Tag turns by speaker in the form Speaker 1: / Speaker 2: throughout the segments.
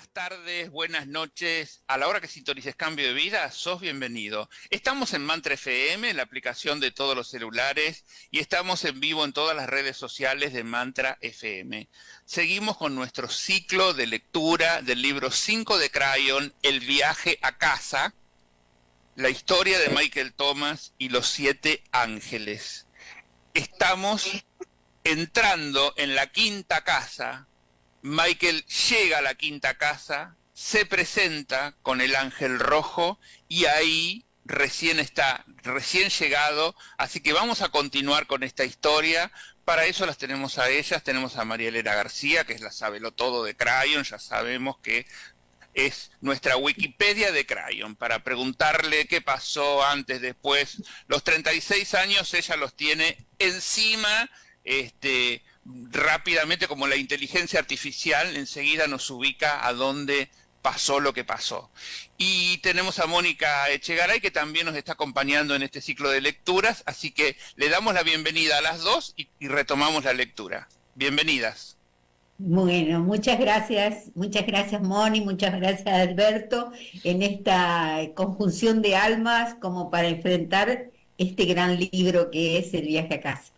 Speaker 1: buenas tardes, buenas noches. A la hora que sintonices Cambio de Vida, sos bienvenido. Estamos en Mantra FM, la aplicación de todos los celulares, y estamos en vivo en todas las redes sociales de Mantra FM. Seguimos con nuestro ciclo de lectura del libro 5 de Crayon, El viaje a casa, la historia de Michael Thomas y los 7 ángeles. Estamos entrando en la quinta casa. Michael llega a la quinta casa, se presenta con el ángel rojo y ahí recién llegado, así que vamos a continuar con esta historia. Para eso las tenemos a ellas, tenemos a María Elena García, que es la sabelotodo de Crayon, ya sabemos que es nuestra Wikipedia de Crayon, para preguntarle qué pasó antes, después. Los 36 años ella los tiene encima, rápidamente, como la inteligencia artificial, enseguida nos ubica a dónde pasó lo que pasó. Y tenemos a Mónica Echegaray, que también nos está acompañando en este ciclo de lecturas, así que le damos la bienvenida a las dos y retomamos la lectura. Bienvenidas.
Speaker 2: Bueno, muchas gracias Moni, muchas gracias Alberto, en esta conjunción de almas como para enfrentar este gran libro que es El viaje a casa.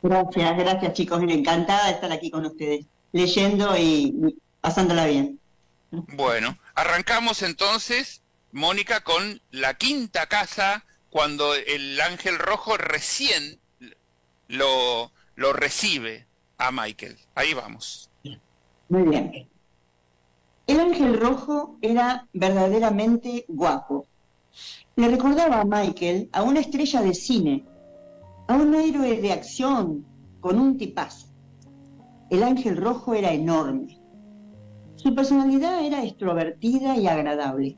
Speaker 3: Gracias chicos, encantada de estar aquí con ustedes, leyendo y pasándola bien.
Speaker 1: Bueno, arrancamos entonces, Mónica, con la quinta casa, cuando el ángel rojo recién lo recibe a Michael. Ahí vamos.
Speaker 3: Muy bien. El ángel rojo era verdaderamente guapo. Le recordaba a Michael a una estrella de cine, a un héroe de acción con un tipazo. El ángel rojo era enorme. Su personalidad era extrovertida y agradable,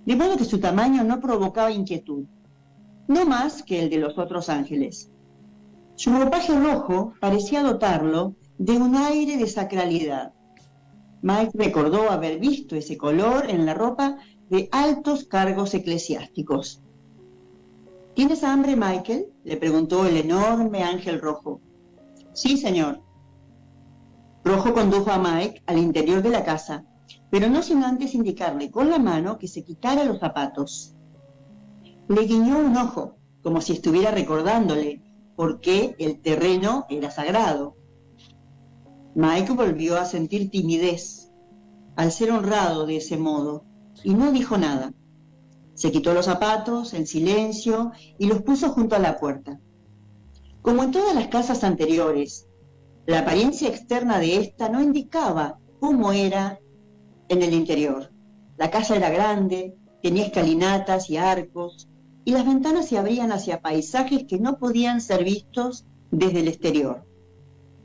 Speaker 3: de modo que su tamaño no provocaba inquietud, no más que el de los otros ángeles. Su ropaje rojo parecía dotarlo de un aire de sacralidad. Mike recordó haber visto ese color en la ropa de altos cargos eclesiásticos. ¿Tienes hambre, Michael?, le preguntó el enorme ángel rojo. Sí, señor. Rojo condujo a Mike al interior de la casa, pero no sin antes indicarle con la mano que se quitara los zapatos. Le guiñó un ojo, como si estuviera recordándole por qué el terreno era sagrado. Mike volvió a sentir timidez al ser honrado de ese modo y no dijo nada. Se quitó los zapatos en silencio y los puso junto a la puerta. Como en todas las casas anteriores, la apariencia externa de esta no indicaba cómo era en el interior. La casa era grande, tenía escalinatas y arcos, y las ventanas se abrían hacia paisajes que no podían ser vistos desde el exterior.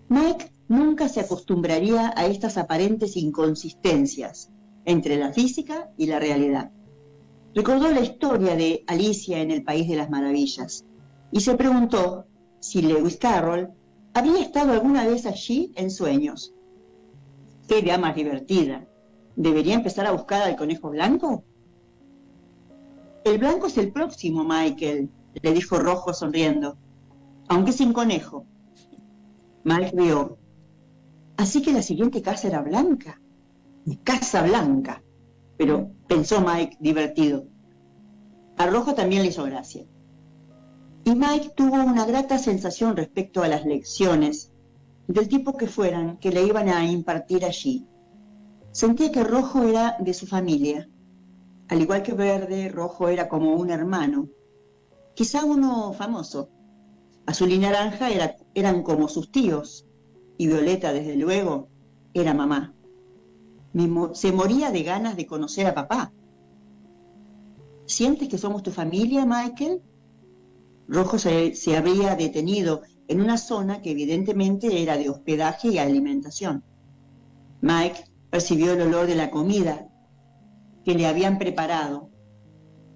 Speaker 3: Mike nunca se acostumbraría a estas aparentes inconsistencias entre la física y la realidad. Recordó la historia de Alicia en el País de las Maravillas y se preguntó si Lewis Carroll había estado alguna vez allí en sueños. ¿Qué idea más divertida? ¿Debería empezar a buscar al conejo blanco? El blanco es el próximo, Michael, le dijo Rojo sonriendo, aunque sin conejo. Mike rió. Así que la siguiente casa era blanca. Casa Blanca. Pero pensó Mike divertido. A Rojo también le hizo gracia. Y Mike tuvo una grata sensación respecto a las lecciones, del tipo que fueran, que le iban a impartir allí. Sentía que Rojo era de su familia. Al igual que Verde, Rojo era como un hermano. Quizá uno famoso. Azul y Naranja eran como sus tíos. Y Violeta, desde luego, era mamá. Se moría de ganas de conocer a papá. ¿Sientes que somos tu familia, Michael? Rojo se había detenido en una zona que evidentemente era de hospedaje y alimentación. Mike percibió el olor de la comida que le habían preparado.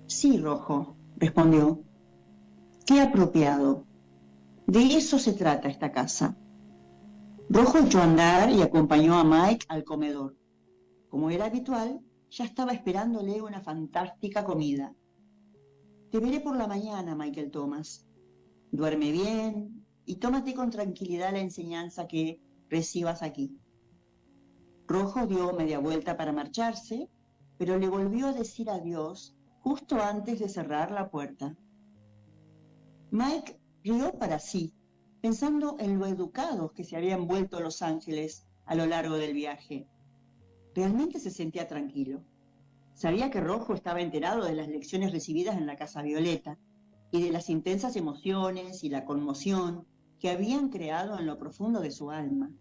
Speaker 3: Sí, Rojo, respondió. Qué apropiado. De eso se trata esta casa. Rojo echó a andar y acompañó a Mike al comedor. Como era habitual, ya estaba esperándole una fantástica comida. Te veré por la mañana, Michael Thomas. Duerme bien y tómate con tranquilidad la enseñanza que recibas aquí. Rojo dio media vuelta para marcharse, pero le volvió a decir adiós justo antes de cerrar la puerta. Mike rió para sí, pensando en lo educados que se habían vuelto los ángeles a lo largo del viaje. Realmente se sentía tranquilo. Sabía que Rojo estaba enterado de las lecciones recibidas en la Casa Violeta y de las intensas emociones y la conmoción que habían creado en lo profundo de su alma.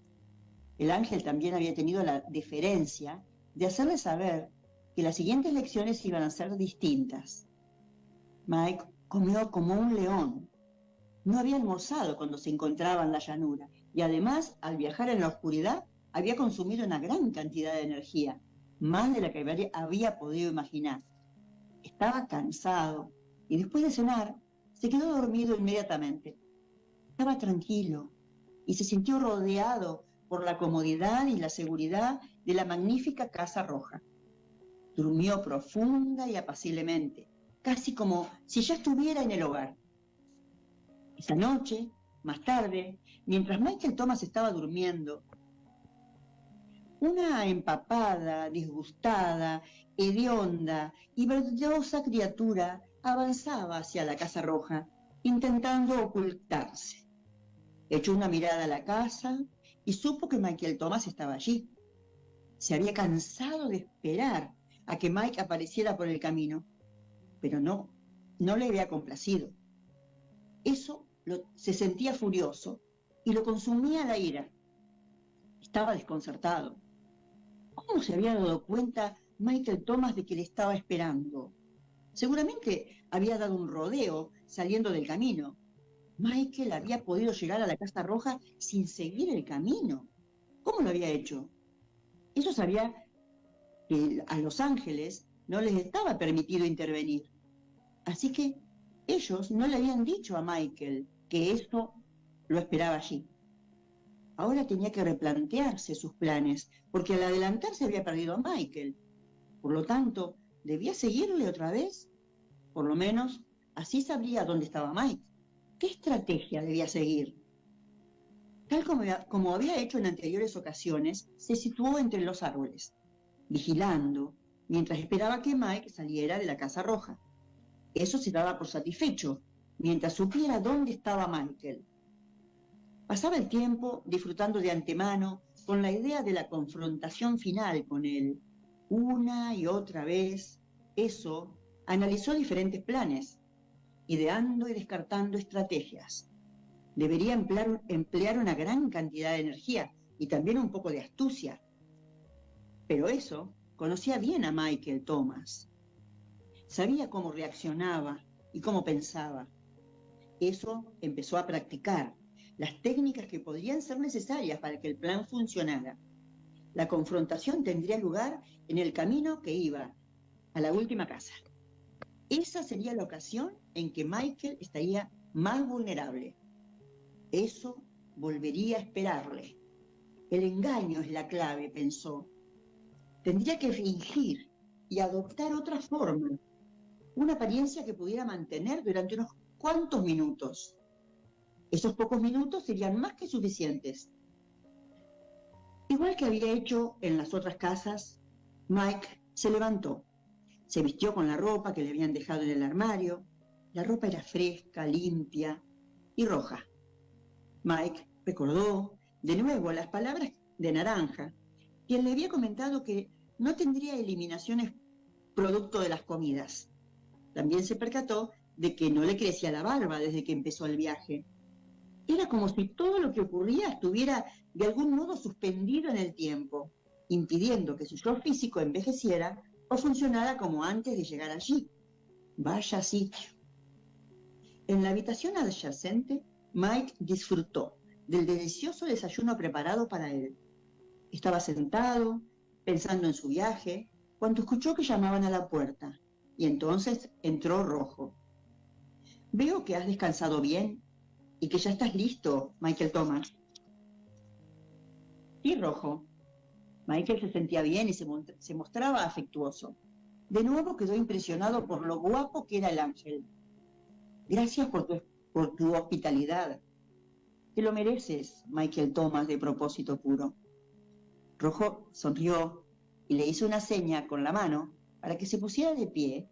Speaker 3: El ángel también había tenido la deferencia de hacerle saber que las siguientes lecciones iban a ser distintas. Mike comió como un león. No había almorzado cuando se encontraba en la llanura y además, al viajar en la oscuridad, había consumido una gran cantidad de energía, más de la que había podido imaginar. Estaba cansado y después de cenar se quedó dormido inmediatamente. Estaba tranquilo y se sintió rodeado por la comodidad y la seguridad de la magnífica Casa Roja. Durmió profunda y apaciblemente, casi como si ya estuviera en el hogar. Esa noche, más tarde, mientras Michael Thomas estaba durmiendo, una empapada, disgustada, hedionda y verdosa criatura avanzaba hacia la Casa Roja, intentando ocultarse. Echó una mirada a la casa y supo que Michael Thomas estaba allí. Se había cansado de esperar a que Mike apareciera por el camino, pero no le había complacido. Se sentía furioso y lo consumía la ira. Estaba desconcertado. ¿Cómo se había dado cuenta Michael Thomas de que le estaba esperando? Seguramente había dado un rodeo saliendo del camino. Michael había podido llegar a la Casa Roja sin seguir el camino. ¿Cómo lo había hecho? Eso sabía que a los ángeles no les estaba permitido intervenir. Así que ellos no le habían dicho a Michael que eso lo esperaba allí. Ahora tenía que replantearse sus planes, porque al adelantarse había perdido a Michael. Por lo tanto, ¿debía seguirle otra vez? Por lo menos, así sabría dónde estaba Mike. ¿Qué estrategia debía seguir? Tal como había hecho en anteriores ocasiones, se situó entre los árboles, vigilando, mientras esperaba que Mike saliera de la Casa Roja. Eso se daba por satisfecho, mientras supiera dónde estaba Michael. Pasaba el tiempo disfrutando de antemano con la idea de la confrontación final con él. Una y otra vez, analizó diferentes planes, ideando y descartando estrategias. Debería emplear una gran cantidad de energía y también un poco de astucia. Pero conocía bien a Michael Thomas. Sabía cómo reaccionaba y cómo pensaba. Empezó a practicar las técnicas que podrían ser necesarias para que el plan funcionara. La confrontación tendría lugar en el camino que iba a la última casa. Esa sería la ocasión en que Michael estaría más vulnerable. Volvería a esperarle. El engaño es la clave, pensó. Tendría que fingir y adoptar otra forma, una apariencia que pudiera mantener durante unos cuantos minutos. Esos pocos minutos serían más que suficientes. Igual que había hecho en las otras casas, Mike se levantó. Se vistió con la ropa que le habían dejado en el armario. La ropa era fresca, limpia y roja. Mike recordó de nuevo las palabras de Naranja, quien le había comentado que no tendría eliminaciones producto de las comidas. También se percató de que no le crecía la barba desde que empezó el viaje. Era como si todo lo que ocurría estuviera de algún modo suspendido en el tiempo, impidiendo que su yo físico envejeciera o funcionara como antes de llegar allí. Vaya sitio. En la habitación adyacente, Mike disfrutó del delicioso desayuno preparado para él. Estaba sentado, pensando en su viaje, cuando escuchó que llamaban a la puerta, y entonces entró Rojo. Veo que has descansado bien y que ya estás listo, Michael Thomas. Sí, Rojo. Michael se sentía bien y se mostraba afectuoso. De nuevo quedó impresionado por lo guapo que era el ángel. Gracias por tu hospitalidad. Te lo mereces, Michael Thomas, de propósito puro. Rojo sonrió y le hizo una seña con la mano para que se pusiera de pie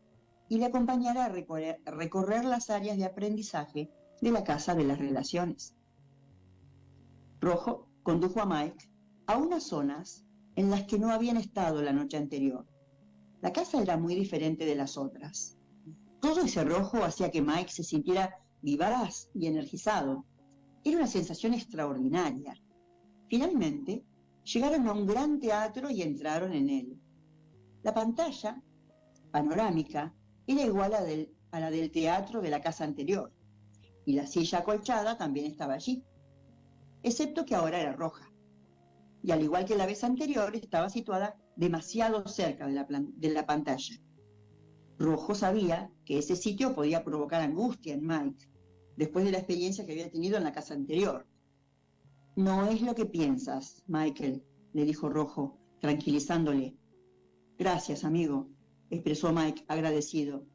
Speaker 3: y le acompañara a recorrer las áreas de aprendizaje de la Casa de las Relaciones. Rojo condujo a Mike a unas zonas en las que no habían estado la noche anterior. La casa era muy diferente de las otras. Todo ese rojo hacía que Mike se sintiera vivaz y energizado. Era una sensación extraordinaria. Finalmente, llegaron a un gran teatro y entraron en él. La pantalla panorámica era igual a la del teatro de la casa anterior, y la silla acolchada también estaba allí, excepto que ahora era roja. Y al igual que la vez anterior, estaba situada demasiado cerca de la pantalla. Rojo sabía que ese sitio podía provocar angustia en Mike, después de la experiencia que había tenido en la casa anterior. No es lo que piensas, Michael, le dijo Rojo, tranquilizándole. Gracias, amigo, expresó Mike agradecido.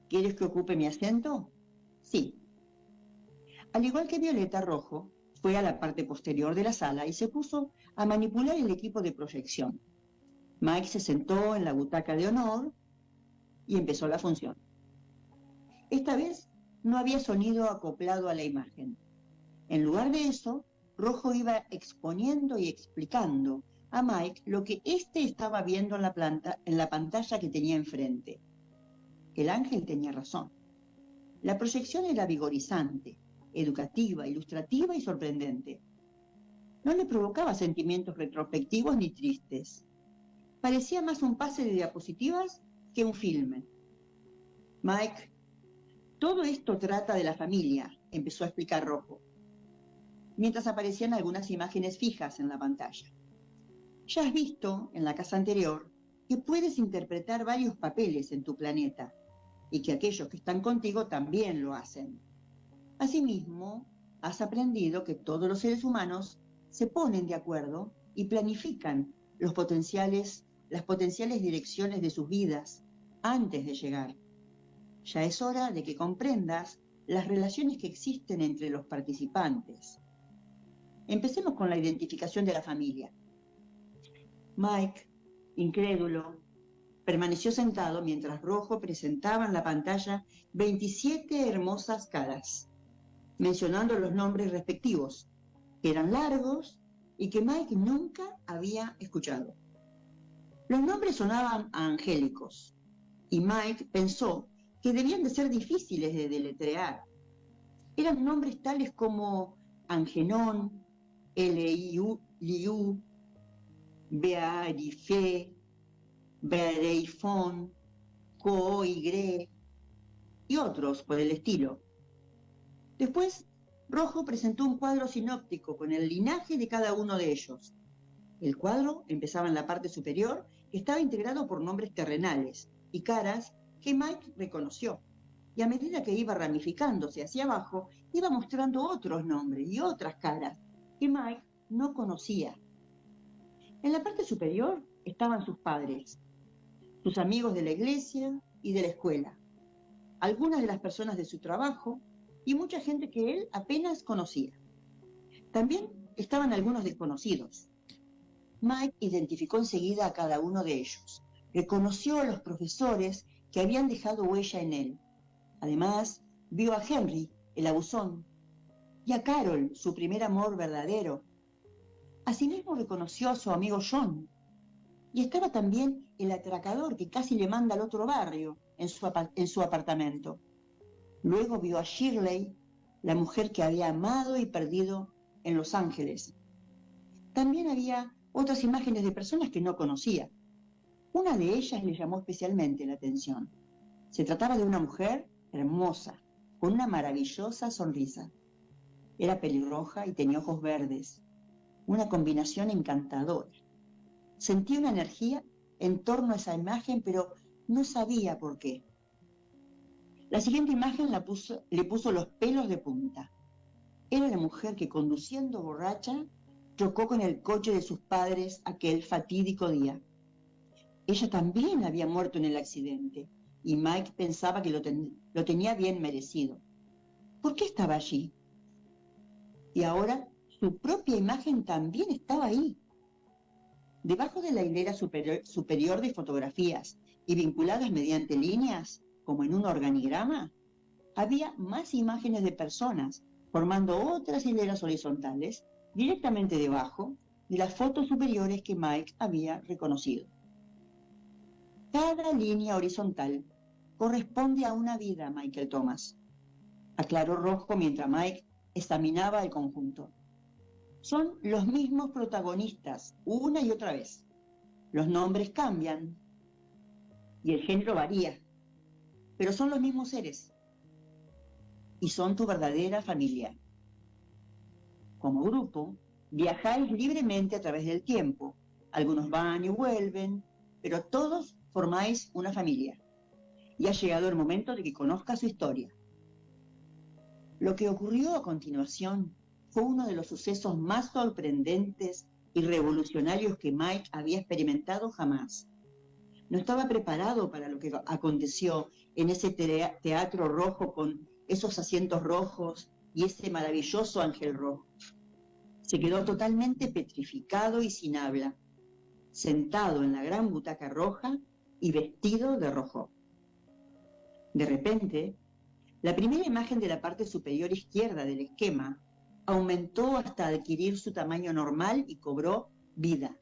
Speaker 3: ¿Quieres que ocupe mi asiento? Sí. Al igual que Violeta, Rojo fue a la parte posterior de la sala y se puso a manipular el equipo de proyección. Mike se sentó en la butaca de honor y empezó la función. Esta vez no había sonido acoplado a la imagen. En lugar de eso, Rojo iba exponiendo y explicando a Mike lo que éste estaba viendo en la pantalla que tenía enfrente. El ángel tenía razón. La proyección era vigorizante, educativa, ilustrativa y sorprendente. No le provocaba sentimientos retrospectivos ni tristes. Parecía más un pase de diapositivas que un filme. Mike, todo esto trata de la familia, empezó a explicar Rojo, mientras aparecían algunas imágenes fijas en la pantalla. Ya has visto en la casa anterior que puedes interpretar varios papeles en tu planeta y que aquellos que están contigo también lo hacen. Asimismo, has aprendido que todos los seres humanos se ponen de acuerdo y planifican las potenciales direcciones de sus vidas antes de llegar. Ya es hora de que comprendas las relaciones que existen entre los participantes. Empecemos con la identificación de la familia. Mike, incrédulo, permaneció sentado mientras Rojo presentaba en la pantalla 27 hermosas caras, mencionando los nombres respectivos, que eran largos y que Mike nunca había escuchado. Los nombres sonaban angélicos, y Mike pensó que debían de ser difíciles de deletrear. Eran nombres tales como Angenón, Liu, Bearife, Bereifón, Coigre y otros por el estilo. Después, Rojo presentó un cuadro sinóptico con el linaje de cada uno de ellos. El cuadro empezaba en la parte superior, que estaba integrado por nombres terrenales y caras que Mike reconoció. Y a medida que iba ramificándose hacia abajo, iba mostrando otros nombres y otras caras que Mike no conocía. En la parte superior estaban sus padres, sus amigos de la iglesia y de la escuela, algunas de las personas de su trabajo y mucha gente que él apenas conocía. También estaban algunos desconocidos. Mike identificó enseguida a cada uno de ellos. Reconoció a los profesores que habían dejado huella en él. Además, vio a Henry, el abusón, y a Carol, su primer amor verdadero. Asimismo reconoció a su amigo John. Y estaba también el atracador que casi le manda al otro barrio en su apartamento. Luego vio a Shirley, la mujer que había amado y perdido en Los Ángeles. También había otras imágenes de personas que no conocía. Una de ellas le llamó especialmente la atención. Se trataba de una mujer hermosa, con una maravillosa sonrisa. Era pelirroja y tenía ojos verdes, una combinación encantadora. Sentía una energía en torno a esa imagen, pero no sabía por qué. La siguiente imagen le puso los pelos de punta. Era la mujer que, conduciendo borracha, chocó con el coche de sus padres aquel fatídico día. Ella también había muerto en el accidente, y Mike pensaba que lo tenía bien merecido. ¿Por qué estaba allí? Y ahora su propia imagen también estaba ahí. Debajo de la hilera superior de fotografías y vinculadas mediante líneas, como en un organigrama, había más imágenes de personas, formando otras hileras horizontales directamente debajo de las fotos superiores que Mike había reconocido. Cada línea horizontal corresponde a una vida, Michael Thomas, aclaró Rojo mientras Mike examinaba el conjunto. Son los mismos protagonistas una y otra vez. Los nombres cambian y el género varía, pero son los mismos seres y son tu verdadera familia. Como grupo, viajáis libremente a través del tiempo. Algunos van y vuelven, pero todos formáis una familia. Y ha llegado el momento de que conozcas su historia. Lo que ocurrió a continuación fue uno de los sucesos más sorprendentes y revolucionarios que Mike había experimentado jamás. No estaba preparado para lo que aconteció en ese teatro rojo con esos asientos rojos y ese maravilloso ángel rojo. Se quedó totalmente petrificado y sin habla, sentado en la gran butaca roja y vestido de rojo. De repente, la primera imagen de la parte superior izquierda del esquema aumentó hasta adquirir su tamaño normal y cobró vida.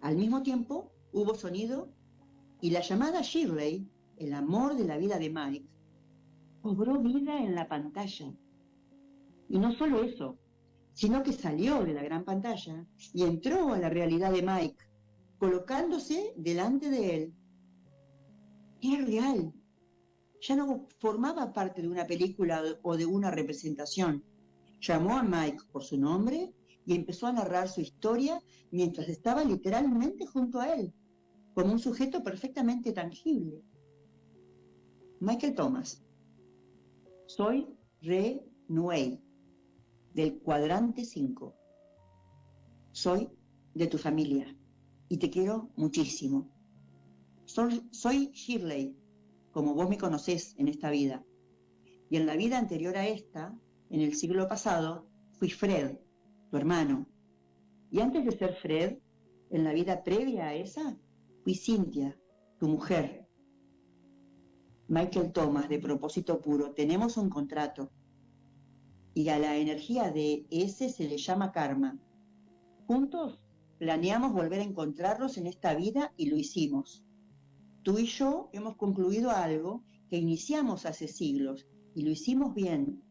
Speaker 3: Al mismo tiempo, hubo sonido y la llamada Shirley, el amor de la vida de Mike, cobró vida en la pantalla. Y no solo eso, sino que salió de la gran pantalla y entró a la realidad de Mike, colocándose delante de él. Era real. Ya no formaba parte de una película o de una representación. Llamó a Mike por su nombre y empezó a narrar su historia mientras estaba literalmente junto a él, como un sujeto perfectamente tangible. Michael Thomas. Soy Re Nuey, del cuadrante 5. Soy de tu familia y te quiero muchísimo. Soy Shirley, como vos me conocés en esta vida. Y en la vida anterior a esta, en el siglo pasado, fui Fred, tu hermano. Y antes de ser Fred, en la vida previa a esa, fui Cynthia, tu mujer. Michael Thomas, de propósito puro, tenemos un contrato. Y a la energía de ese se le llama karma. Juntos planeamos volver a encontrarnos en esta vida y lo hicimos. Tú y yo hemos concluido algo que iniciamos hace siglos y lo hicimos bien.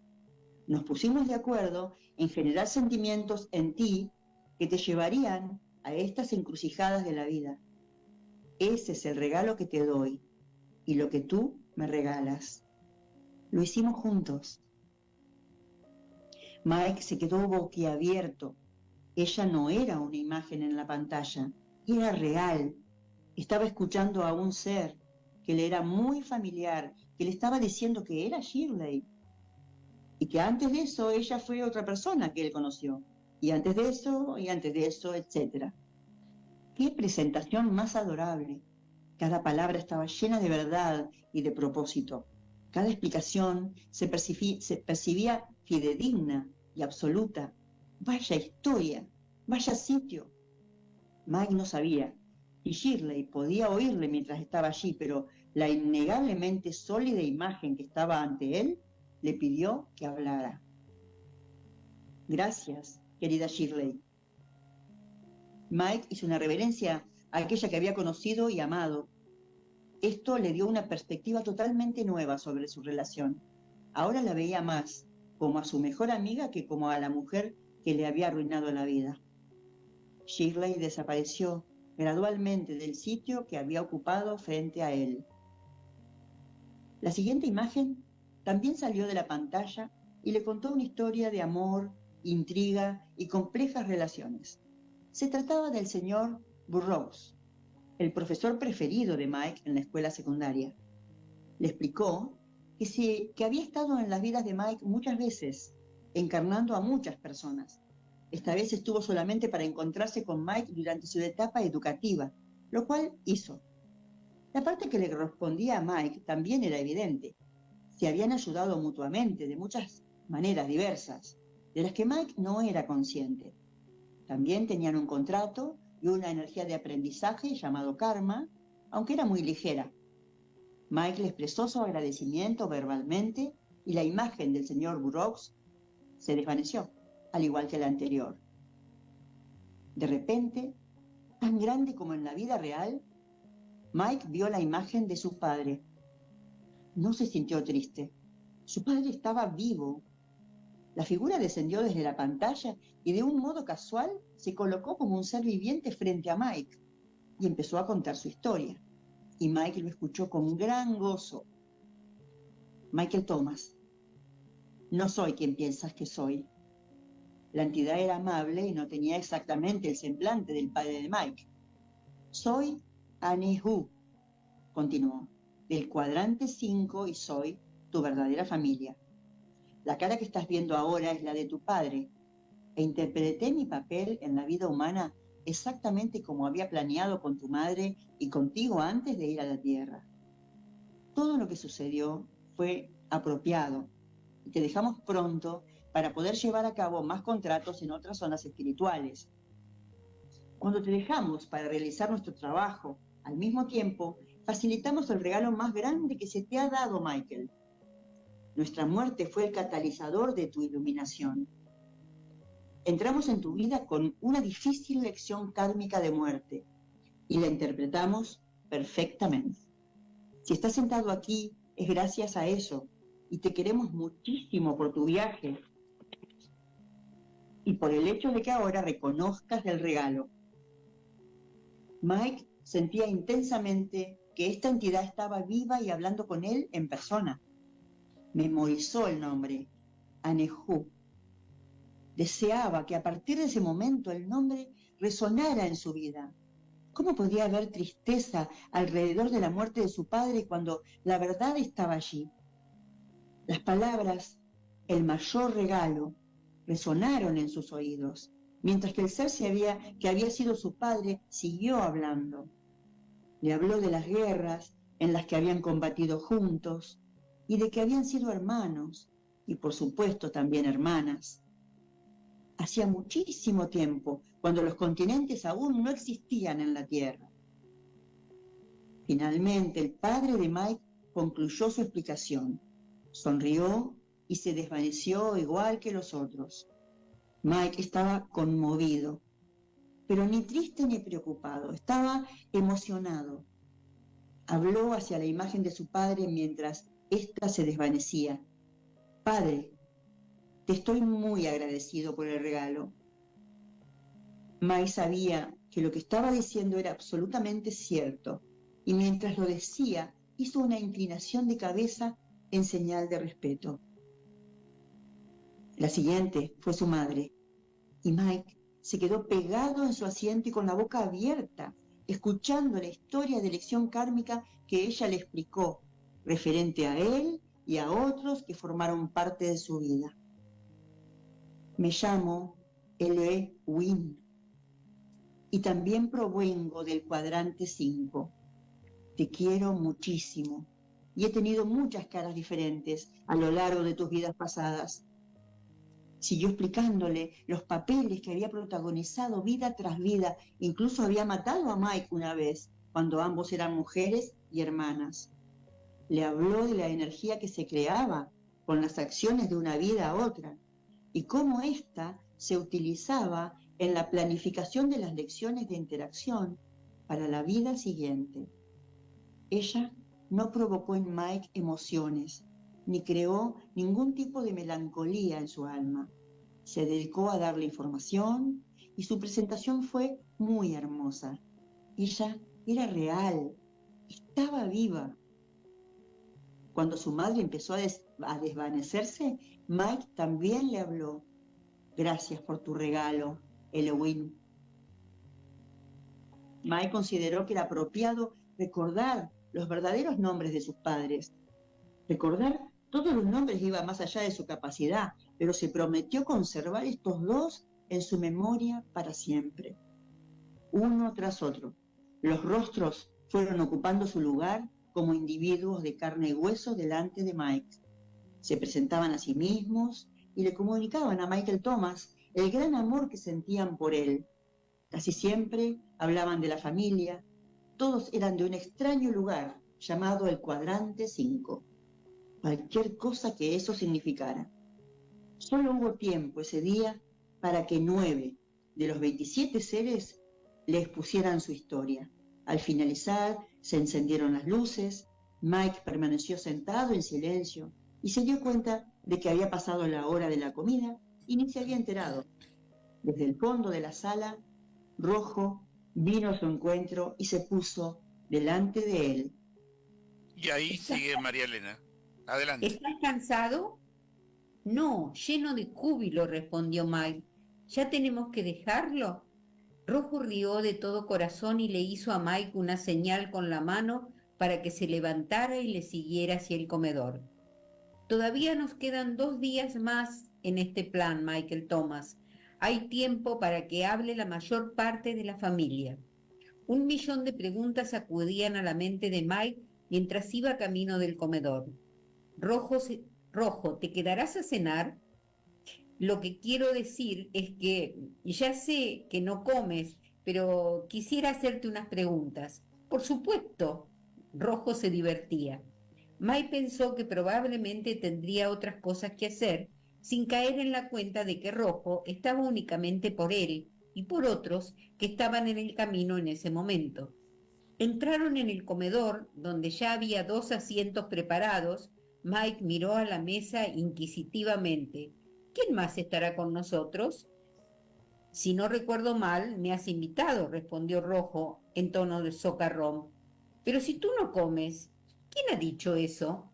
Speaker 3: Nos pusimos de acuerdo en generar sentimientos en ti que te llevarían a estas encrucijadas de la vida. Ese es el regalo que te doy y lo que tú me regalas. Lo hicimos juntos. Mike se quedó boquiabierto. Ella no era una imagen en la pantalla, era real. Estaba escuchando a un ser que le era muy familiar, que le estaba diciendo que era Shirley. Y que antes de eso ella fue otra persona que él conoció. Y antes de eso, etc. ¡Qué presentación más adorable! Cada palabra estaba llena de verdad y de propósito. Cada explicación se percibía fidedigna y absoluta. Vaya historia, vaya sitio. Mike no sabía, y Shirley podía oírle mientras estaba allí, pero la innegablemente sólida imagen que estaba ante él le pidió que hablara. Gracias, querida Shirley. Mike hizo una reverencia a aquella que había conocido y amado. Esto le dio una perspectiva totalmente nueva sobre su relación. Ahora la veía más como a su mejor amiga que como a la mujer que le había arruinado la vida. Shirley desapareció gradualmente del sitio que había ocupado frente a él. La siguiente imagen también salió de la pantalla y le contó una historia de amor, intriga y complejas relaciones. Se trataba del señor Burroughs, el profesor preferido de Mike en la escuela secundaria. Le explicó que había estado en las vidas de Mike muchas veces, encarnando a muchas personas. Esta vez estuvo solamente para encontrarse con Mike durante su etapa educativa, lo cual hizo. La parte que le correspondía a Mike también era evidente. Se habían ayudado mutuamente de muchas maneras diversas, de las que Mike no era consciente. También tenían un contrato y una energía de aprendizaje llamado karma, aunque era muy ligera. Mike le expresó su agradecimiento verbalmente y la imagen del señor Burroughs se desvaneció, al igual que la anterior. De repente, tan grande como en la vida real, Mike vio la imagen de su padre. No se sintió triste. Su padre estaba vivo. La figura descendió desde la pantalla y de un modo casual se colocó como un ser viviente frente a Mike y empezó a contar su historia. Y Mike lo escuchó con gran gozo. Michael Thomas, no soy quien piensas que soy. La entidad era amable y no tenía exactamente el semblante del padre de Mike. Soy Anihu, continuó, del cuadrante 5 y soy tu verdadera familia. La cara que estás viendo ahora es la de tu padre, e interpreté mi papel en la vida humana exactamente como había planeado con tu madre y contigo antes de ir a la Tierra. Todo lo que sucedió fue apropiado y te dejamos pronto para poder llevar a cabo más contratos en otras zonas espirituales. Cuando te dejamos para realizar nuestro trabajo, al mismo tiempo, facilitamos el regalo más grande que se te ha dado, Michael. Nuestra muerte fue el catalizador de tu iluminación. Entramos en tu vida con una difícil lección kármica de muerte y la interpretamos perfectamente. Si estás sentado aquí, es gracias a eso y te queremos muchísimo por tu viaje y por el hecho de que ahora reconozcas el regalo. Mike sentía intensamente que esta entidad estaba viva y hablando con él en persona. Memorizó el nombre, Anihu. Deseaba que a partir de ese momento el nombre resonara en su vida. ¿Cómo podía haber tristeza alrededor de la muerte de su padre cuando la verdad estaba allí? Las palabras, el mayor regalo, resonaron en sus oídos, mientras que el ser que había sido su padre siguió hablando. Le habló de las guerras en las que habían combatido juntos y de que habían sido hermanos y por supuesto también hermanas. Hacía muchísimo tiempo, cuando los continentes aún no existían en la Tierra. Finalmente, el padre de Mike concluyó su explicación. Sonrió y se desvaneció igual que los otros. Mike estaba conmovido, pero ni triste ni preocupado, estaba emocionado. Habló hacia la imagen de su padre mientras ésta se desvanecía. Padre, te estoy muy agradecido por el regalo. Mike sabía que lo que estaba diciendo era absolutamente cierto, y mientras lo decía, hizo una inclinación de cabeza en señal de respeto. La siguiente fue su madre, y Mike se quedó pegado en su asiento y con la boca abierta, escuchando la historia de lección kármica que ella le explicó, referente a él y a otros que formaron parte de su vida. Me llamo L.E. Wynn y también provengo del cuadrante 5. Te quiero muchísimo y he tenido muchas caras diferentes a lo largo de tus vidas pasadas. Siguió explicándole los papeles que había protagonizado vida tras vida, incluso había matado a Mike una vez, cuando ambos eran mujeres y hermanas. Le habló de la energía que se creaba con las acciones de una vida a otra, y cómo ésta se utilizaba en la planificación de las lecciones de interacción para la vida siguiente. Ella no provocó en Mike emociones, ni creó ningún tipo de melancolía en su alma. Se dedicó a darle información y su presentación fue muy hermosa. Ella era real, estaba viva. Cuando su madre empezó a desvanecerse, Mike también le habló. Gracias por tu regalo, Elohim. Mike consideró que era apropiado recordar los verdaderos nombres de sus padres. Recordar todos los nombres iba más allá de su capacidad, pero se prometió conservar estos dos en su memoria para siempre. Uno tras otro, los rostros fueron ocupando su lugar como individuos de carne y hueso delante de Mike. Se presentaban a sí mismos y le comunicaban a Michael Thomas el gran amor que sentían por él. Casi siempre hablaban de la familia, todos eran de un extraño lugar llamado el Cuadrante 5, cualquier cosa que eso significara. Solo hubo tiempo ese día para que 9 de los 27 seres le expusieran su historia. Al finalizar, se encendieron las luces, Mike permaneció sentado en silencio y se dio cuenta de que había pasado la hora de la comida y ni se había enterado. Desde el fondo de la sala, Rojo vino a su encuentro y se puso delante de él.
Speaker 1: Y ahí sigue María Elena. Adelante.
Speaker 2: ¿Estás cansado? No, lleno de júbilo, respondió Mike. ¿Ya tenemos que dejarlo? Rojo rió de todo corazón y le hizo a Mike una señal con la mano para que se levantara y le siguiera hacia el comedor. Todavía nos quedan 2 días más en este plan, Michael Thomas. Hay tiempo para que hable la mayor parte de la familia. 1.000.000 de preguntas acudían a la mente de Mike mientras iba camino del comedor. Rojo, ¿te quedarás a cenar? Lo que quiero decir es que ya sé que no comes, pero quisiera hacerte unas preguntas. Por supuesto, Rojo se divertía. Mike pensó que probablemente tendría otras cosas que hacer, sin caer en la cuenta de que Rojo estaba únicamente por él y por otros que estaban en el camino en ese momento. Entraron en el comedor, donde ya había 2 asientos preparados. Mike miró a la mesa inquisitivamente. ¿Quién más estará con nosotros? Si no recuerdo mal, me has invitado, respondió Rojo en tono de socarrón. Pero si tú no comes, ¿quién ha dicho eso?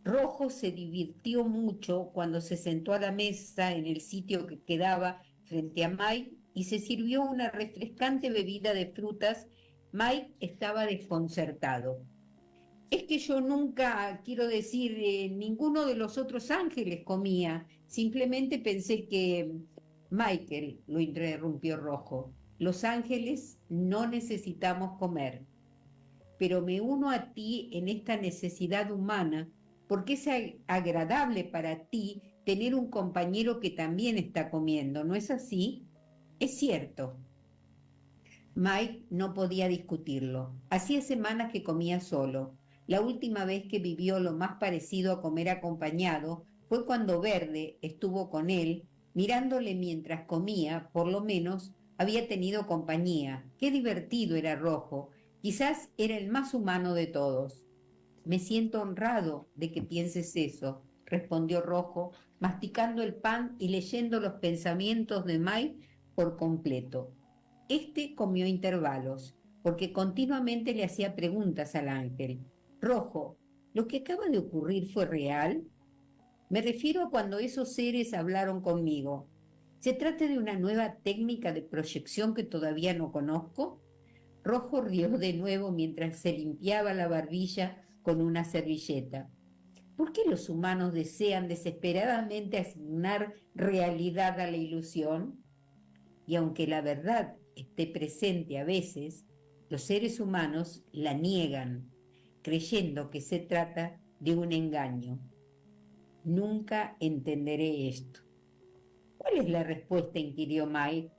Speaker 2: Rojo se divirtió mucho cuando se sentó a la mesa en el sitio que quedaba frente a Mike y se sirvió una refrescante bebida de frutas. Mike estaba desconcertado. Es que yo nunca, quiero decir, ninguno de los otros ángeles comía. Simplemente pensé que... Michael, lo interrumpió Rojo, los ángeles no necesitamos comer. Pero me uno a ti en esta necesidad humana porque es agradable para ti tener un compañero que también está comiendo, ¿no es así? Es cierto. Mike no podía discutirlo. Hacía semanas que comía solo. La última vez que vivió lo más parecido a comer acompañado fue cuando Verde estuvo con él, mirándole mientras comía. Por lo menos había tenido compañía. Qué divertido era Rojo. Quizás era el más humano de todos. Me siento honrado de que pienses eso, respondió Rojo, masticando el pan y leyendo los pensamientos de Mike por completo. Este comió intervalos, porque continuamente le hacía preguntas al ángel. Rojo, ¿lo que acaba de ocurrir fue real? Me refiero a cuando esos seres hablaron conmigo. ¿Se trata de una nueva técnica de proyección que todavía no conozco? Rojo rió de nuevo mientras se limpiaba la barbilla con una servilleta. ¿Por qué los humanos desean desesperadamente asignar realidad a la ilusión? Y aunque la verdad esté presente a veces, los seres humanos la niegan, creyendo que se trata de un engaño. Nunca entenderé esto. ¿Cuál es la respuesta?, inquirió Mike.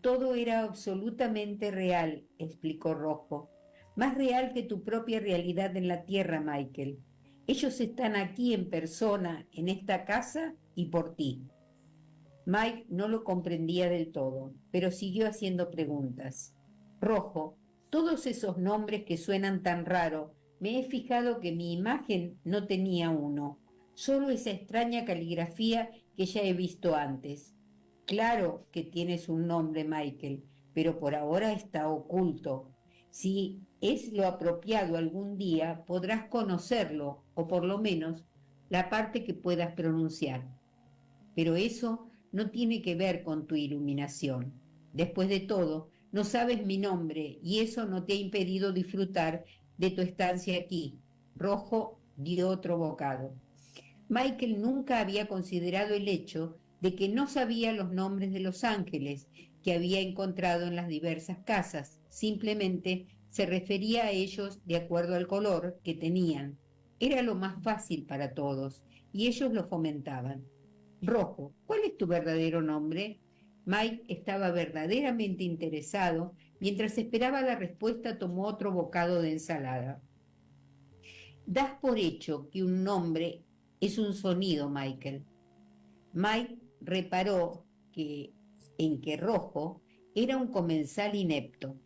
Speaker 2: Todo era absolutamente real, explicó Rojo. Más real que tu propia realidad en la Tierra, Michael. Ellos están aquí en persona, en esta casa y por ti. Mike no lo comprendía del todo, pero siguió haciendo preguntas. Rojo, todos esos nombres que suenan tan raro, me he fijado que mi imagen no tenía uno, solo esa extraña caligrafía que ya he visto antes. Claro que tienes un nombre, Michael, pero por ahora está oculto. Si es lo apropiado algún día, podrás conocerlo, o por lo menos la parte que puedas pronunciar. Pero eso no tiene que ver con tu iluminación. Después de todo, no sabes mi nombre y eso no te ha impedido disfrutar de tu estancia aquí. Rojo dio otro bocado. Michael nunca había considerado el hecho de que no sabía los nombres de los ángeles que había encontrado en las diversas casas. Simplemente se refería a ellos de acuerdo al color que tenían. Era lo más fácil para todos y ellos lo fomentaban. Rojo, ¿cuál es tu verdadero nombre? Mike estaba verdaderamente interesado Mientras esperaba la respuesta, tomó otro bocado de ensalada. Das por hecho que un nombre es un sonido, Michael. Mike reparó en que Rojo era un comensal inepto.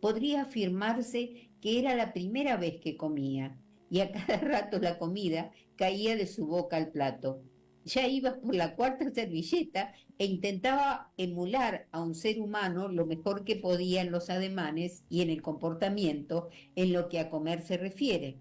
Speaker 2: Podría afirmarse que era la primera vez que comía, y a cada rato la comida caía de su boca al plato. Ya iba por la cuarta servilleta e intentaba emular a un ser humano lo mejor que podía en los ademanes y en el comportamiento en lo que a comer se refiere.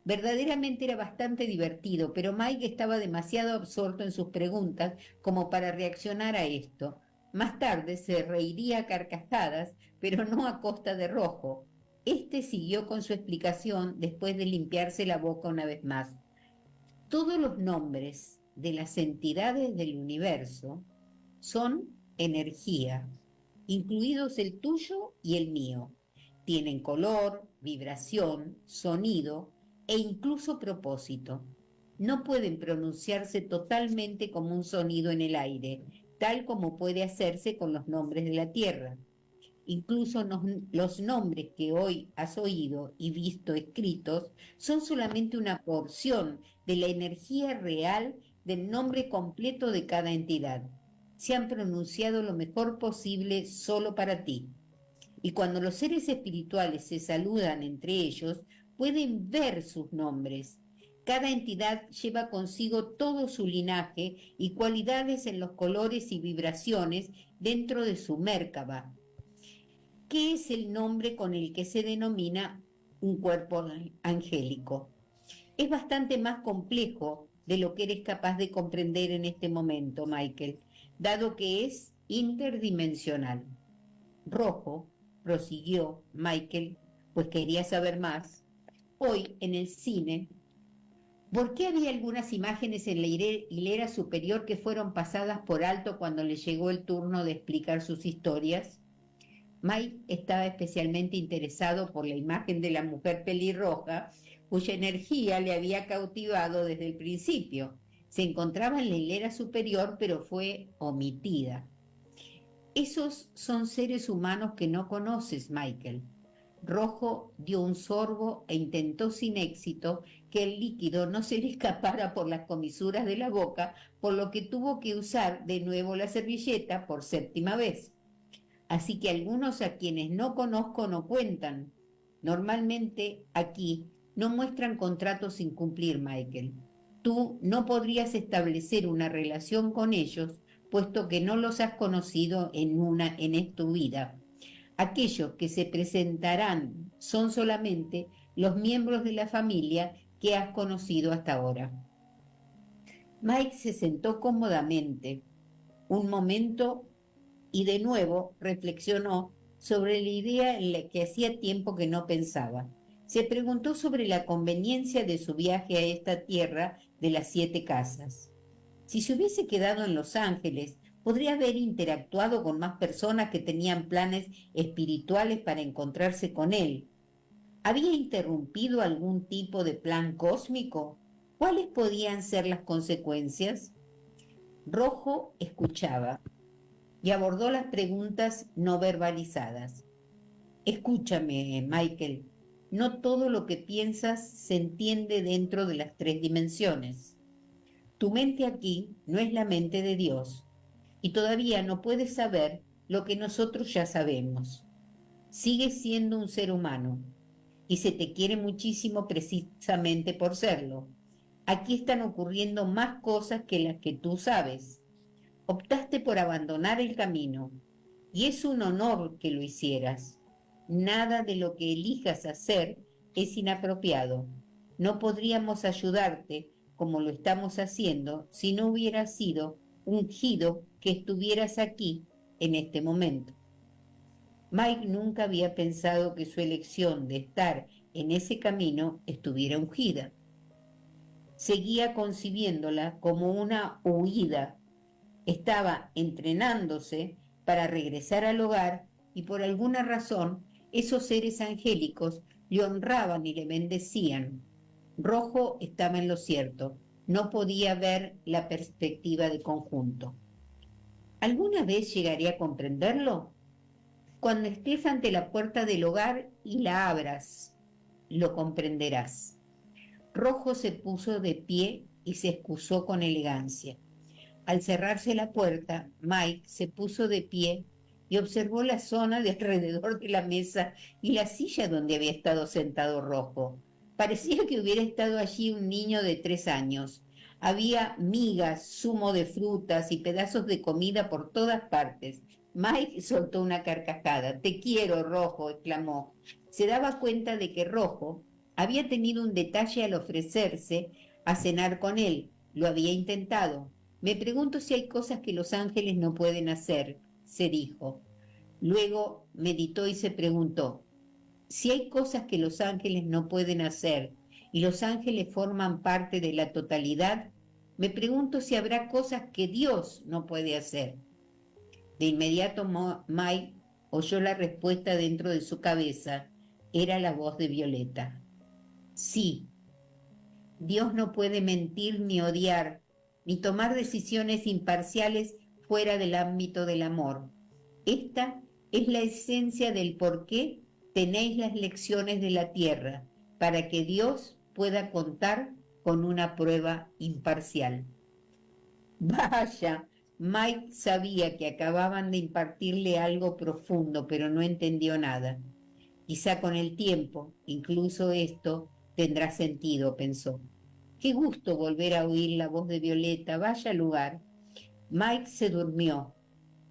Speaker 2: Verdaderamente era bastante divertido, pero Mike estaba demasiado absorto en sus preguntas como para reaccionar a esto. Más tarde se reiría a carcajadas, pero no a costa de Rojo. Este siguió con su explicación después de limpiarse la boca una vez más. Todos los nombres de las entidades del universo son energía, incluidos el tuyo y el mío. Tienen color, vibración, sonido e incluso propósito. No pueden pronunciarse totalmente como un sonido en el aire, tal como puede hacerse con los nombres de la Tierra. Incluso los nombres que hoy has oído y visto escritos son solamente una porción de la energía real del nombre completo de cada entidad. Se han pronunciado lo mejor posible solo para ti. Y cuando los seres espirituales se saludan entre ellos, pueden ver sus nombres. Cada entidad lleva consigo todo su linaje y cualidades en los colores y vibraciones dentro de su Merkaba. ¿Qué es el nombre con el que se denomina un cuerpo angélico? Es bastante más complejo de lo que eres capaz de comprender en este momento, Michael, dado que es interdimensional. Rojo, prosiguió Michael, pues quería saber más. Hoy en el cine, ¿por qué había algunas imágenes en la hilera superior que fueron pasadas por alto cuando le llegó el turno de explicar sus historias? Mike estaba especialmente interesado por la imagen de la mujer pelirroja, cuya energía le había cautivado desde el principio. Se encontraba en la hilera superior, pero fue omitida. Esos son seres humanos que no conoces, Michael. Rojo dio un sorbo e intentó sin éxito que el líquido no se le escapara por las comisuras de la boca, por lo que tuvo que usar de nuevo la servilleta por 7ª vez. Así que algunos a quienes no conozco no cuentan. Normalmente aquí no muestran contratos sin cumplir, Michael. Tú no podrías establecer una relación con ellos, puesto que no los has conocido en tu vida. Aquellos que se presentarán son solamente los miembros de la familia que has conocido hasta ahora. Mike se sentó cómodamente un momento y de nuevo reflexionó sobre la idea en la que hacía tiempo que no pensaba. Se preguntó sobre la conveniencia de su viaje a esta tierra de las 7 casas. Si se hubiese quedado en Los Ángeles, podría haber interactuado con más personas que tenían planes espirituales para encontrarse con él. ¿Había interrumpido algún tipo de plan cósmico? ¿Cuáles podían ser las consecuencias? Rojo escuchaba y abordó las preguntas no verbalizadas. Escúchame, Michael, no todo lo que piensas se entiende dentro de las 3 dimensiones. Tu mente aquí no es la mente de Dios y todavía no puedes saber lo que nosotros ya sabemos. Sigues siendo un ser humano y se te quiere muchísimo precisamente por serlo. Aquí están ocurriendo más cosas que las que tú sabes. Optaste por abandonar el camino y es un honor que lo hicieras. Nada de lo que elijas hacer es inapropiado. No podríamos ayudarte como lo estamos haciendo si no hubiera sido ungido que estuvieras aquí en este momento. Mike nunca había pensado que su elección de estar en ese camino estuviera ungida. Seguía concibiéndola como una huida. Estaba entrenándose para regresar al hogar y por alguna razón esos seres angélicos le honraban y le bendecían. Rojo estaba en lo cierto, no podía ver la perspectiva de conjunto. ¿Alguna vez llegaré a comprenderlo? Cuando estés ante la puerta del hogar y la abras, lo comprenderás. Rojo se puso de pie y se excusó con elegancia. Al cerrarse la puerta, Mike se puso de pie y observó la zona de alrededor de la mesa y la silla donde había estado sentado Rojo. Parecía que hubiera estado allí un niño de 3 años. Había migas, zumo de frutas y pedazos de comida por todas partes. Mike soltó una carcajada. «Te quiero, Rojo», exclamó. Se daba cuenta de que Rojo había tenido un detalle al ofrecerse a cenar con él. Lo había intentado. «Me pregunto si hay cosas que los ángeles no pueden hacer», se dijo. Luego meditó y se preguntó: «Si hay cosas que los ángeles no pueden hacer y los ángeles forman parte de la totalidad, me pregunto si habrá cosas que Dios no puede hacer». De inmediato Mike oyó la respuesta dentro de su cabeza. Era la voz de Violeta. «Sí, Dios no puede mentir ni odiar, ni tomar decisiones imparciales fuera del ámbito del amor. Esta es la esencia del por qué tenéis las lecciones de la tierra, para que Dios pueda contar con una prueba imparcial». Vaya, Mike sabía que acababan de impartirle algo profundo, pero no entendió nada. Quizá con el tiempo, incluso esto tendrá sentido, pensó. Qué gusto volver a oír la voz de Violeta, vaya lugar. Mike se durmió,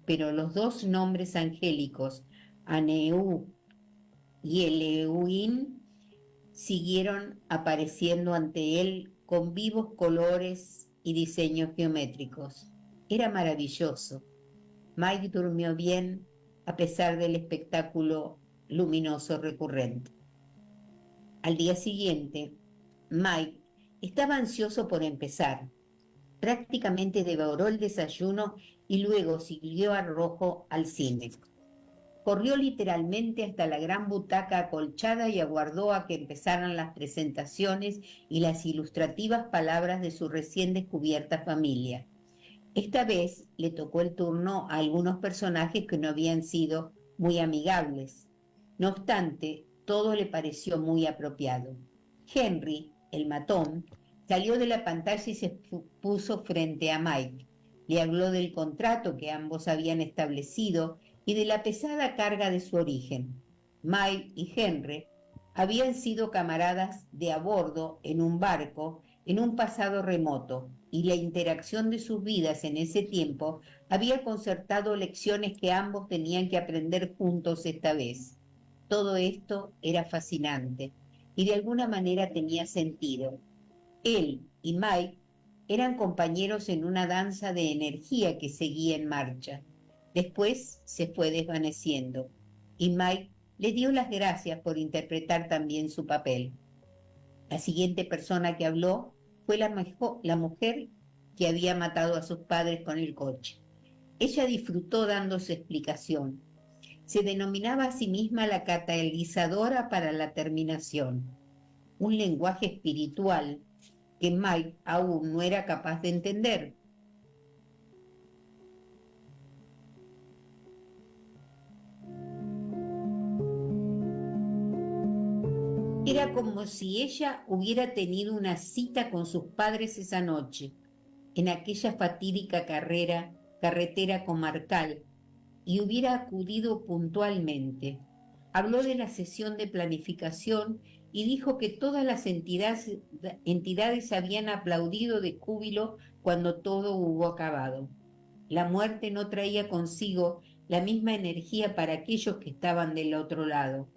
Speaker 2: pero los dos nombres angélicos, Aneu y Eleuin, siguieron apareciendo ante él con vivos colores y diseños geométricos. Era maravilloso. Mike durmió bien a pesar del espectáculo luminoso recurrente. Al día siguiente, Mike estaba ansioso por empezar. Prácticamente devoró el desayuno y luego siguió a Rojo al cine. Corrió literalmente hasta la gran butaca acolchada y aguardó a que empezaran las presentaciones y las ilustrativas palabras de su recién descubierta familia. Esta vez le tocó el turno a algunos personajes que no habían sido muy amigables. No obstante, todo le pareció muy apropiado. Henry, el matón, salió de la pantalla y se puso frente a Mike. Le habló del contrato que ambos habían establecido y de la pesada carga de su origen. Mike y Henry habían sido camaradas de a bordo en un barco en un pasado remoto, y la interacción de sus vidas en ese tiempo había concertado lecciones que ambos tenían que aprender juntos esta vez. Todo esto era fascinante y de alguna manera tenía sentido. Él y Mike eran compañeros en una danza de energía que seguía en marcha. Después se fue desvaneciendo y Mike le dio las gracias por interpretar también su papel. La siguiente persona que habló fue la mujer que había matado a sus padres con el coche. Ella disfrutó dando su explicación. Se denominaba a sí misma la catalizadora para la terminación, un lenguaje espiritual que Mike aún no era capaz de entender. Era como si ella hubiera tenido una cita con sus padres esa noche, en aquella fatídica carretera comarcal, y hubiera acudido puntualmente. Habló de la sesión de planificación y dijo que todas las entidades habían aplaudido de júbilo cuando todo hubo acabado. La muerte no traía consigo la misma energía para aquellos que estaban del otro lado.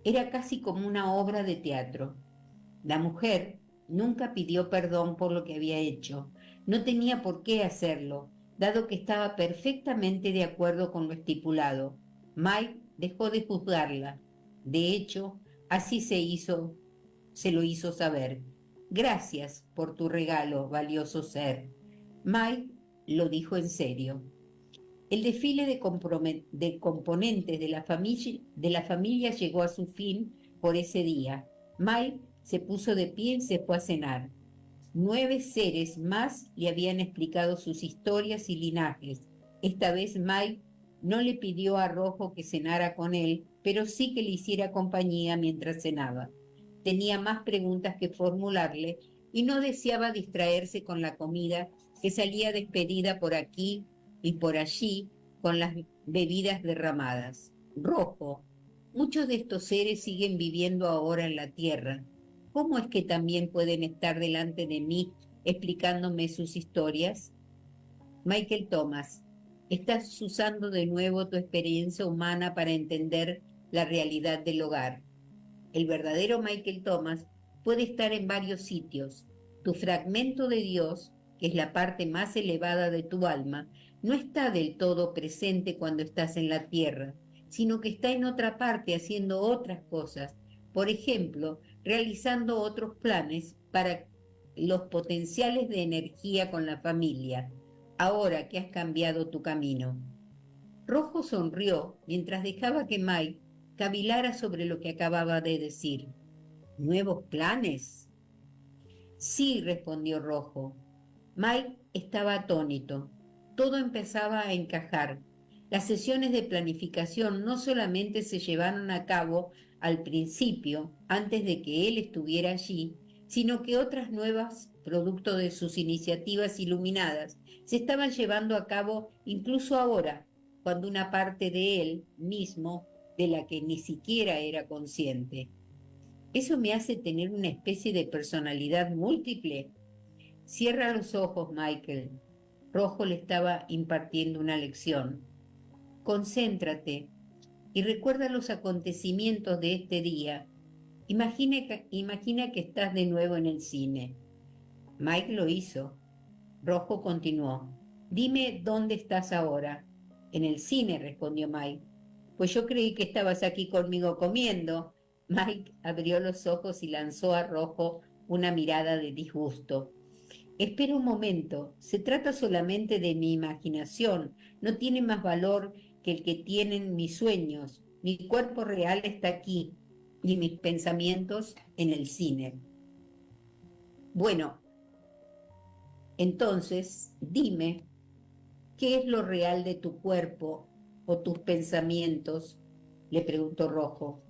Speaker 2: Era casi como una obra de teatro. La mujer nunca pidió perdón por lo que había hecho. No tenía por qué hacerlo, dado que estaba perfectamente de acuerdo con lo estipulado. Mike dejó de juzgarla. De hecho, así se lo hizo saber. «Gracias por tu regalo, valioso ser». Mike lo dijo en serio. El desfile de componentes de la familia llegó a su fin por ese día. Mike se puso de pie y se fue a cenar. 9 seres más le habían explicado sus historias y linajes. Esta vez Mike No le pidió a Rojo que cenara con él, pero sí que le hiciera compañía mientras cenaba. Tenía más preguntas que formularle y no deseaba distraerse con la comida que salía despedida por aquí y por allí con las bebidas derramadas. Rojo, muchos de estos seres siguen viviendo ahora en la Tierra. ¿Cómo es que también pueden estar delante de mí explicándome sus historias? Michael Thomas, estás usando de nuevo tu experiencia humana para entender la realidad del hogar. El verdadero Michael Thomas puede estar en varios sitios. Tu fragmento de Dios, que es la parte más elevada de tu alma, no está del todo presente cuando estás en la tierra, sino que está en otra parte haciendo otras cosas. Por ejemplo, realizando otros planes para los potenciales de energía con la familia, ahora que has cambiado tu camino. Rojo sonrió mientras dejaba que Mike cavilara sobre lo que acababa de decir. ¿Nuevos planes? Sí, respondió Rojo. Mike estaba atónito. Todo empezaba a encajar. Las sesiones de planificación no solamente se llevaron a cabo al principio, antes de que él estuviera allí, sino que otras nuevas, producto de sus iniciativas iluminadas, se estaban llevando a cabo incluso ahora, cuando una parte de él mismo, de la que ni siquiera era consciente. Eso me hace tener una especie de personalidad múltiple. Cierra los ojos, Michael. Rojo le estaba impartiendo una lección. Concéntrate y recuerda los acontecimientos de este día. Imagina que estás de nuevo en el cine. Mike lo hizo. Rojo continuó. Dime dónde estás ahora. En el cine, respondió Mike. Pues yo creí que estabas aquí conmigo comiendo. Mike abrió los ojos y lanzó a Rojo una mirada de disgusto. Espera un momento, se trata solamente de mi imaginación, no tiene más valor que el que tienen mis sueños. Mi cuerpo real está aquí y mis pensamientos en el cine. Bueno, entonces dime, ¿qué es lo real de tu cuerpo o tus pensamientos? Le preguntó Rojo.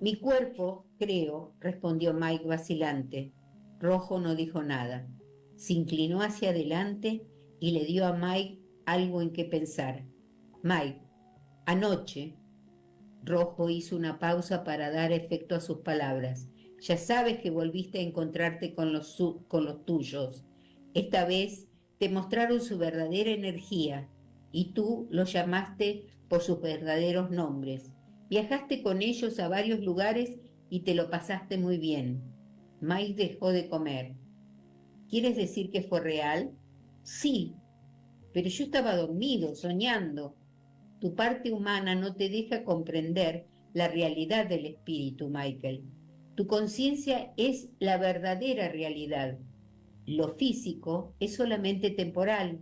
Speaker 2: Mi cuerpo, creo, respondió Mike vacilante. Rojo no dijo nada. Se inclinó hacia adelante y le dio a Mike algo en qué pensar. Mike, anoche, Rojo hizo una pausa para dar efecto a sus palabras. Ya sabes que volviste a encontrarte con los tuyos. Esta vez te mostraron su verdadera energía y tú los llamaste por sus verdaderos nombres. Viajaste con ellos a varios lugares y te lo pasaste muy bien. Mike dejó de comer. ¿Quieres decir que fue real? Sí, pero yo estaba dormido, soñando. Tu parte humana no te deja comprender la realidad del espíritu, Michael. Tu conciencia es la verdadera realidad. Lo físico es solamente temporal.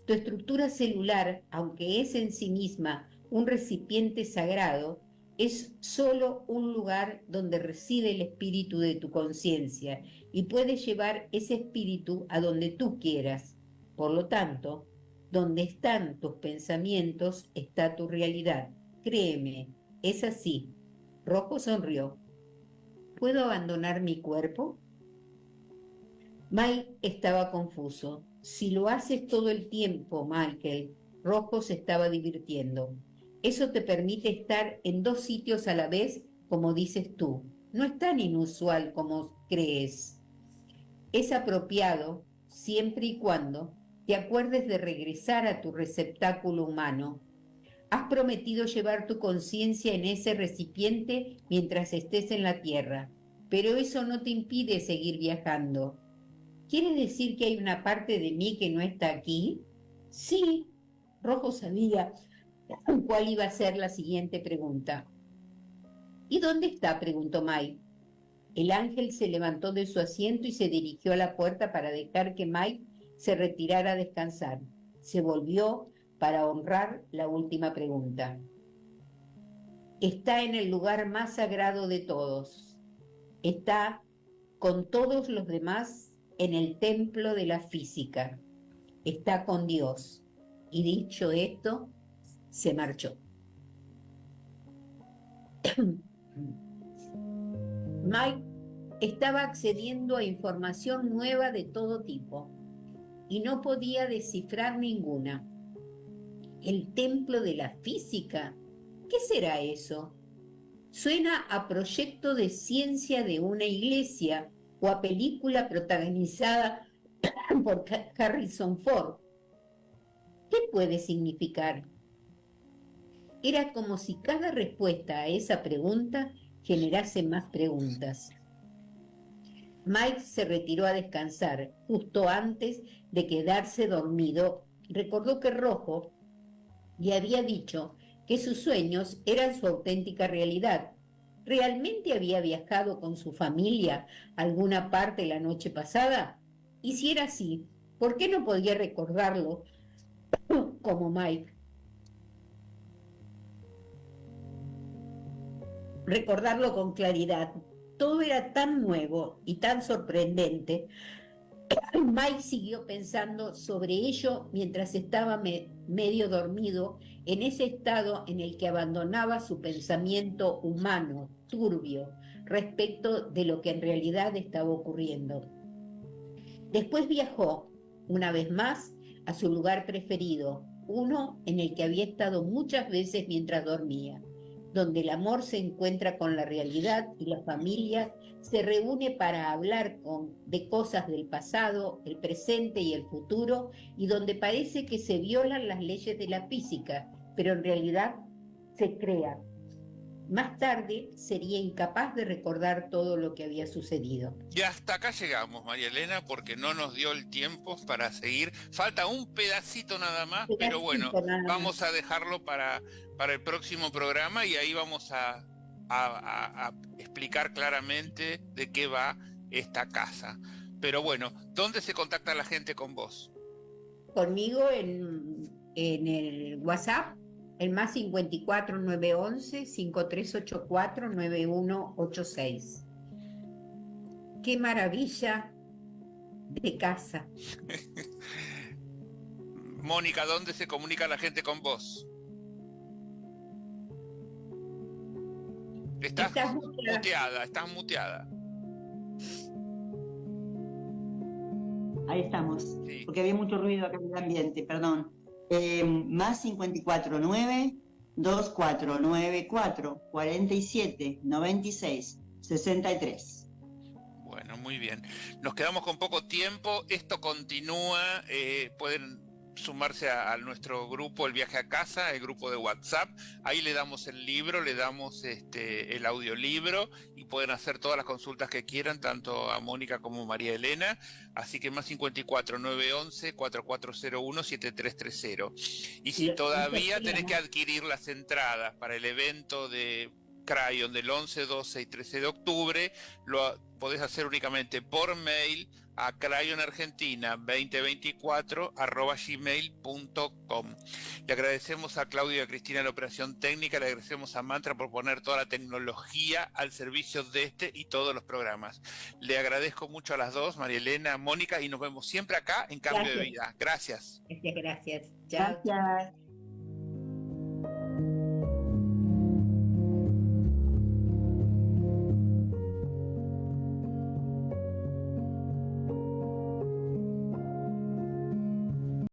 Speaker 2: Tu estructura celular, aunque es en sí misma un recipiente sagrado, es solo un lugar donde reside el espíritu de tu conciencia y puedes llevar ese espíritu a donde tú quieras. Por lo tanto, donde están tus pensamientos está tu realidad. Créeme, es así. Rojo sonrió. ¿Puedo abandonar mi cuerpo? Mike estaba confuso. Si lo haces todo el tiempo, Michael, Rojo se estaba divirtiendo. Eso te permite estar en dos sitios a la vez, como dices tú. No es tan inusual como crees. Es apropiado siempre y cuando te acuerdes de regresar a tu receptáculo humano. Has prometido llevar tu conciencia en ese recipiente mientras estés en la Tierra, pero eso no te impide seguir viajando. ¿Quiere decir que hay una parte de mí que no está aquí? Sí, Rojo sabía cuál iba a ser la siguiente pregunta. ¿Y dónde está? Preguntó Mike. El ángel se levantó de su asiento y se dirigió a la puerta para dejar que Mike se retirara a descansar. Se volvió para honrar la última pregunta. Está en el lugar más sagrado de todos. Está con todos los demás en el templo de la física. Está con Dios. Y dicho esto, se marchó. Mike estaba accediendo a información nueva de todo tipo y no podía descifrar ninguna. ¿El templo de la física? ¿Qué será eso? Suena a proyecto de ciencia de una iglesia o a película protagonizada por Harrison Ford. ¿Qué puede significar? Era como si cada respuesta a esa pregunta generase más preguntas. Mike se retiró a descansar. Justo antes de quedarse dormido, recordó que Rojo le había dicho que sus sueños eran su auténtica realidad. ¿Realmente había viajado con su familia a alguna parte la noche pasada? Y si era así, ¿por qué no podía recordarlo como Mike? Recordarlo con claridad. Todo era tan nuevo y tan sorprendente. Mike siguió pensando sobre ello mientras estaba medio dormido, en ese estado en el que abandonaba su pensamiento humano, turbio, respecto de lo que en realidad estaba ocurriendo. Después viajó, una vez más, a su lugar preferido, uno en el que había estado muchas veces mientras dormía, donde el amor se encuentra con la realidad y la familia se reúne para hablar de cosas del pasado, el presente y el futuro, y donde parece que se violan las leyes de la física, pero en realidad se crea. Más tarde sería incapaz de recordar todo lo que había sucedido.
Speaker 1: Y hasta acá llegamos, María Elena, porque no nos dio el tiempo para seguir. Falta un pedacito nada más, pero bueno, vamos a dejarlo para el próximo programa y ahí vamos a explicar claramente de qué va esta casa. Pero bueno, ¿dónde se contacta la gente con vos?
Speaker 2: Conmigo en el WhatsApp, el más 54 911 5384 9186. ¡Qué maravilla de casa!
Speaker 1: Mónica, ¿dónde se comunica la gente con vos? Estás muteada.
Speaker 3: Ahí estamos,
Speaker 1: Sí.
Speaker 3: porque había mucho ruido acá en el ambiente, perdón. Más 549 2494 47 96 63.
Speaker 1: Bueno, muy bien. Nos quedamos con poco tiempo. Esto continúa. Pueden sumarse a nuestro grupo El Viaje a Casa, el grupo de WhatsApp. Ahí le damos el libro, le damos el audiolibro y pueden hacer todas las consultas que quieran, tanto a Mónica como a María Elena. Así que más 54 911 4401 7330. Y si todavía tenés que adquirir las entradas para el evento de Crayon del 11, 12 y 13 de octubre, lo podés hacer únicamente por mail a crayonargentina2024@gmail.com. Le agradecemos a Claudio y a Cristina la operación técnica, le agradecemos a Mantra por poner toda la tecnología al servicio de este y todos los programas. Le agradezco mucho a las dos, María Elena, Mónica, y nos vemos siempre acá en Cambio de Vida. Gracias.
Speaker 2: Gracias. Chao.
Speaker 3: Gracias.